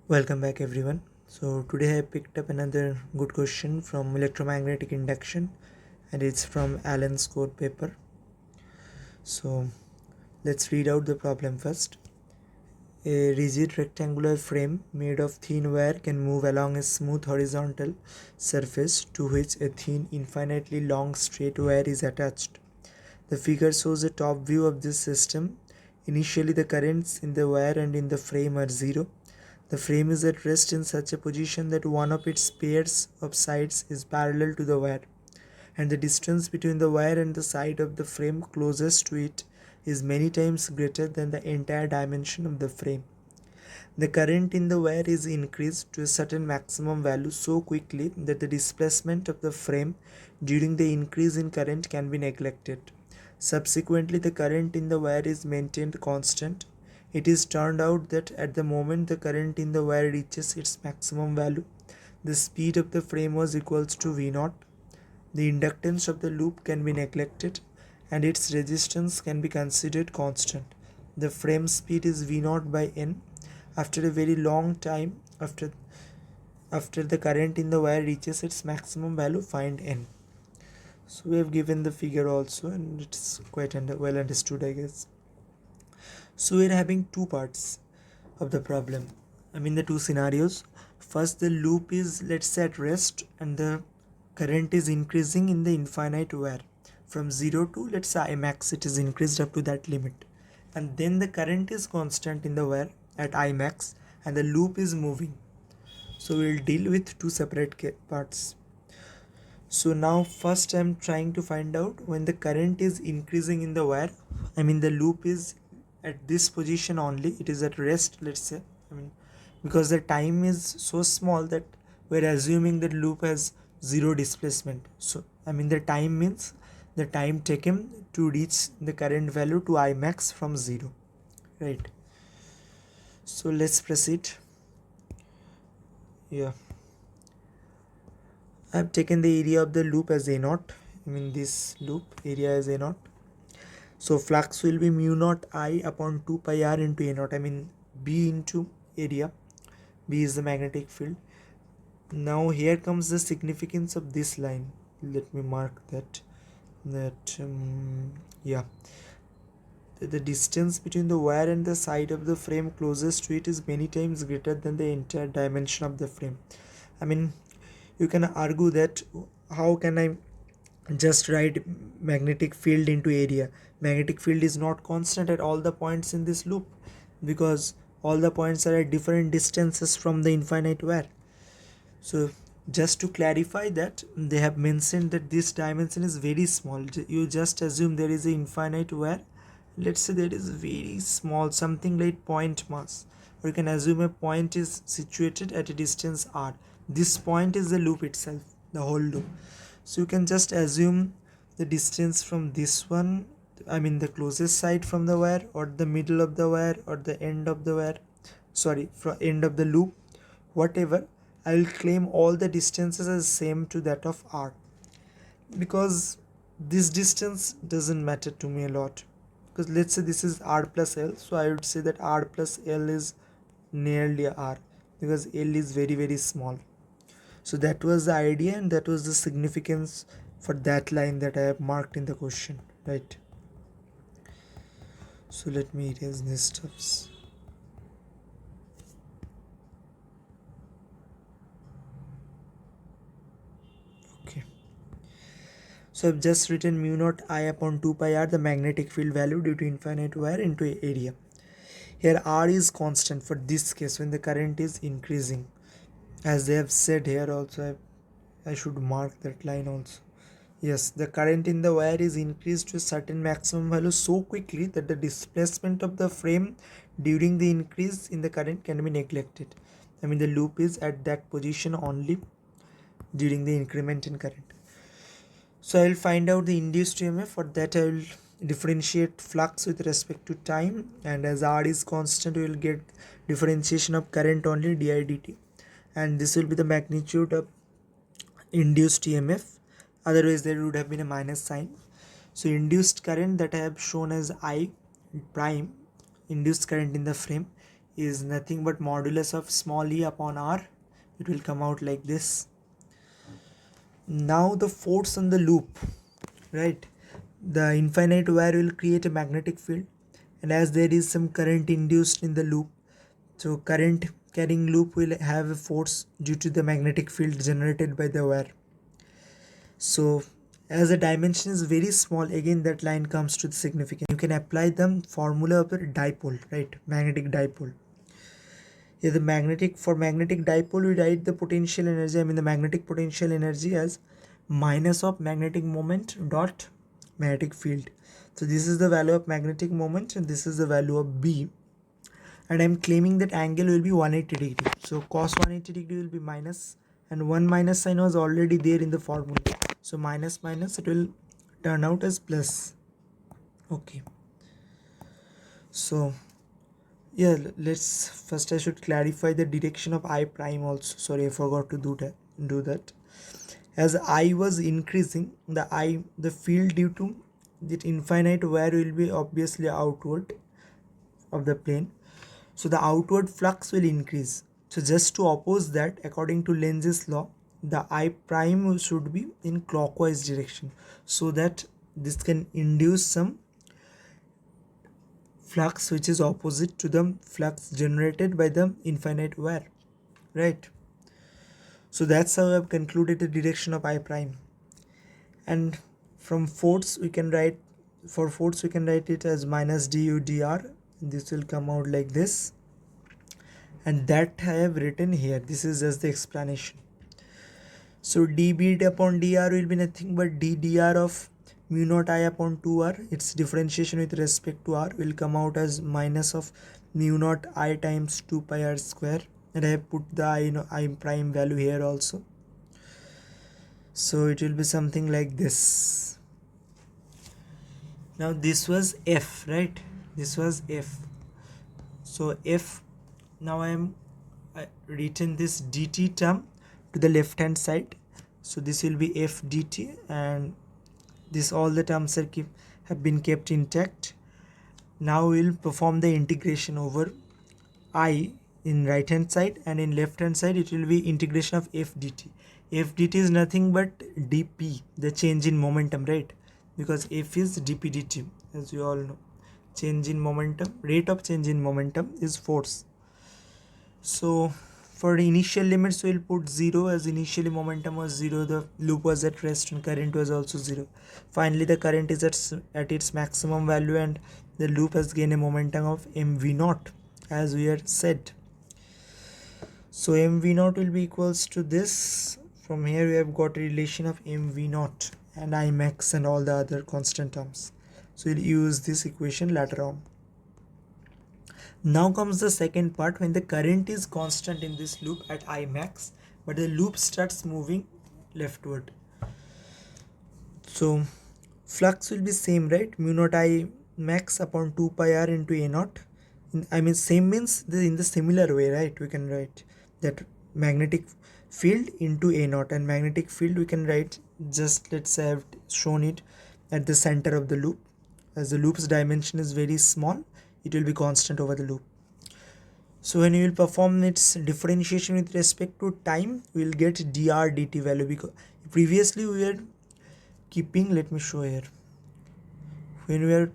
Welcome back everyone. So today I picked up another good question from electromagnetic induction and it's from Allen's code paper. So let's read out the problem first. A rigid rectangular frame made of thin wire can move along a smooth horizontal surface to which a thin infinitely long straight wire is attached. The figure shows a top view of this system. Initially the currents in the wire and in the frame are zero. The frame is at rest in such a position that one of its pairs of sides is parallel to the wire, and the distance between the wire and the side of the frame closest to it is many times greater than the entire dimension of the frame. The current in the wire is increased to a certain maximum value so quickly that the displacement of the frame during the increase in current can be neglected. Subsequently, the current in the wire is maintained constant. It is turned out that at the moment the current in the wire reaches its maximum value, the speed of the frame was equals to V0. The inductance of the loop can be neglected and its resistance can be considered constant. The frame speed is V0 by N. After a very long time, after the current in the wire reaches its maximum value, find N. So we have given the figure also and it's quite well understood, I guess. So we're having two parts of the problem. The two scenarios. First, the loop is, let's say, at rest and the current is increasing in the infinite wire. From 0 to, let's say, I max, it is increased up to that limit. And then the current is constant in the wire at I max and the loop is moving. So we'll deal with two separate parts. So now first I'm trying to find out when the current is increasing in the wire. The loop is at this position only, it is at rest, let's say. Because the time is so small that we're assuming that loop has zero displacement. So the time means the time taken to reach the current value to I max from 0, right? So let's proceed. I've taken the area of the loop as A0. This loop area is A0. So flux will be mu naught I upon 2 pi r into A0. B into area. B is the magnetic field. Now here comes the significance of this line. Let me mark that. The distance between the wire and the side of the frame closest to it is many times greater than the entire dimension of the frame. You can argue that how can I just write magnetic field into area? Magnetic field is not constant at all the points in this loop because all the points are at different distances from the infinite wire. So just to clarify that, they have mentioned that this dimension is very small. You just assume there is an infinite wire. Let's say there is very small, something like point mass, or you can assume a point is situated at a distance r. This point is the loop itself, the whole loop. So you can just assume the distance from this one, the closest side from the wire, or the middle of the wire, or the end of the wire, from end of the loop, whatever. I will claim all the distances as same to that of r, because this distance doesn't matter to me a lot, because let's say this is r plus l, so I would say that r plus l is nearly r, because l is very very small. So that was the idea and that was the significance for that line that I have marked in the question, right? So let me erase these stuffs. Okay. So I've just written mu naught I upon 2 pi r, the magnetic field value due to infinite wire, into area. Here r is constant for this case when the current is increasing. As they have said here also, I should mark that line also. Yes, the current in the wire is increased to a certain maximum value so quickly that the displacement of the frame during the increase in the current can be neglected. The loop is at that position only during the increment in current. So I will find out the induced EMF. For that I will differentiate flux with respect to time, and as R is constant we will get differentiation of current only, di dt, and this will be the magnitude of induced EMF. Otherwise there would have been a minus sign. So induced current that I have shown as I prime, induced current in the frame, is nothing but modulus of small e upon r. It will come out like this. Now the force on the loop, right? The infinite wire will create a magnetic field, and as there is some current induced in the loop, so current carrying loop will have a force due to the magnetic field generated by the wire. So as the dimension is very small, again that line comes to the significance. You can apply the formula of the dipole, right? Magnetic dipole. Here the magnetic dipole, we write the potential energy, the magnetic potential energy as minus of magnetic moment dot magnetic field. So this is the value of magnetic moment and this is the value of B. And I'm claiming that angle will be 180 degree. So cos 180 degree will be minus, and one minus sign was already there in the formula. So minus minus, it will turn out as plus. Okay. So yeah, let's first, I should clarify the direction of I prime also. Sorry, I forgot to do that. As I was increasing, the field due to the infinite wire will be obviously outward of the plane. So the outward flux will increase. So just to oppose that, according to Lenz's law, the I prime should be in clockwise direction, so that this can induce some flux which is opposite to the flux generated by the infinite wire, right? So that's how I've concluded the direction of I prime. And from force we can write, it as minus du dr. This will come out like this, and that I have written here. This is just the explanation. So dB upon dr will be nothing but d dr of mu naught I upon 2r. Its differentiation with respect to r will come out as minus of mu naught I times 2 pi r square, and I have put the I prime value here also. So it will be something like this. Now this was f, right? This was f. So f, now I written this dt term to the left hand side. So this will be f dt, and this, all the terms have been kept intact. Now we will perform the integration over I in right hand side, and in left hand side it will be integration of f dt. F dt is nothing but dp, the change in momentum, right? Because f is dp dt, as you all know. Change in momentum, rate of change in momentum is force. So for the initial limits we will put 0, as initially momentum was 0, the loop was at rest, and current was also 0. Finally the current is at its maximum value, and the loop has gained a momentum of mv0, as we had said. So mv0 will be equals to this. From here we have got a relation of mv0 and Imax and all the other constant terms. So we'll use this equation later on. Now comes the second part, when the current is constant in this loop at Imax, but the loop starts moving leftward. So flux will be same, right? Mu naught I max upon 2 pi r into a naught. Same means in the similar way, right? We can write that magnetic field into a naught, and magnetic field we can write, just let's say I have shown it at the center of the loop. As the loop's dimension is very small, it will be constant over the loop. So when you will perform its differentiation with respect to time, we will get dr dt value, because previously we were keeping, let me show here, when we are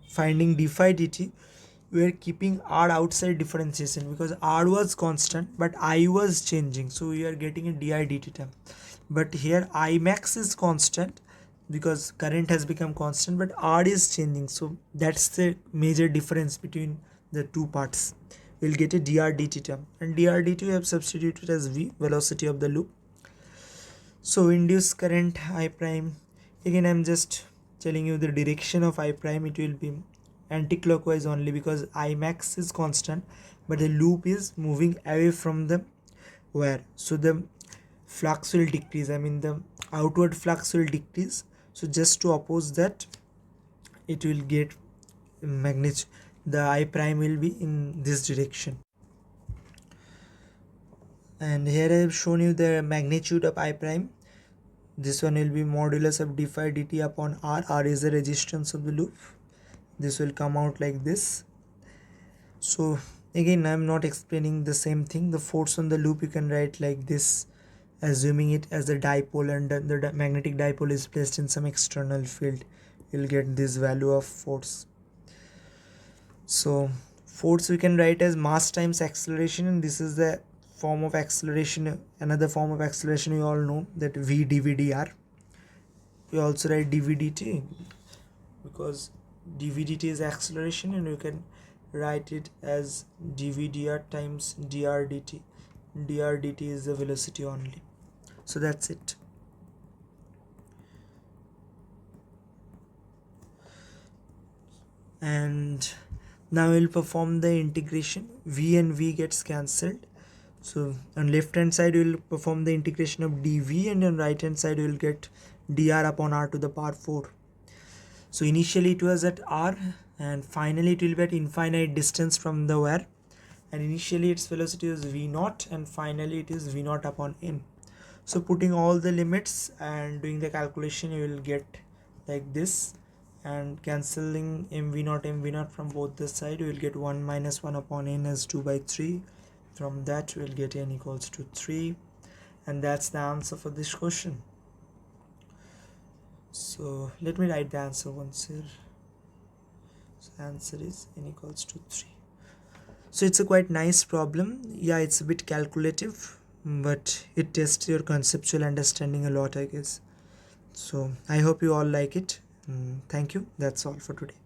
finding d phi dt, we are keeping r outside differentiation, because r was constant but I was changing, so we are getting a di dt term. But here I max is constant because current has become constant, but r is changing, so that's the major difference between the two parts. We'll get a dr dt term, and dr dt we have substituted as v, velocity of the loop. So induced current I prime, again I'm just telling you the direction of I prime. It will be anti-clockwise only, because I max is constant but the loop is moving away from the wire, so the flux will decrease, the outward flux will decrease. So just to oppose that, it will get magnitude, the I prime will be in this direction. And here I have shown you the magnitude of I prime. This one will be modulus of d phi dt upon r. R is the resistance of the loop. This will come out like this. So Again, I'm not explaining the same thing. The force on the loop you can write like this, assuming it as a dipole, and the magnetic dipole is placed in some external field. You'll get this value of force. So force we can write as mass times acceleration, and this is the form of acceleration. Another form of acceleration you all know, that v dv dr. We also write dv dt because dv dt is acceleration, and you can write it as dv dr times dr dt. Dr dt is the velocity only. So that's it. And now we'll perform the integration. V and V gets cancelled. So on left hand side we will perform the integration of dv, and on right hand side we will get dr upon r to the power 4. So initially it was at r, and finally it will be at infinite distance from the wire, and initially its velocity is v0, and finally it is v0 upon n. So putting all the limits and doing the calculation, you will get like this, and cancelling mv0 from both the side, you will get 1 minus 1 upon n as 2 by 3. From that we will get n equals to 3, and that's the answer for this question. So let me write the answer once here. So answer is n equals to 3. So it's a quite nice problem. Yeah, it's a bit calculative, but it tests your conceptual understanding a lot, I guess. So I hope you all like it. Thank you. That's all for today.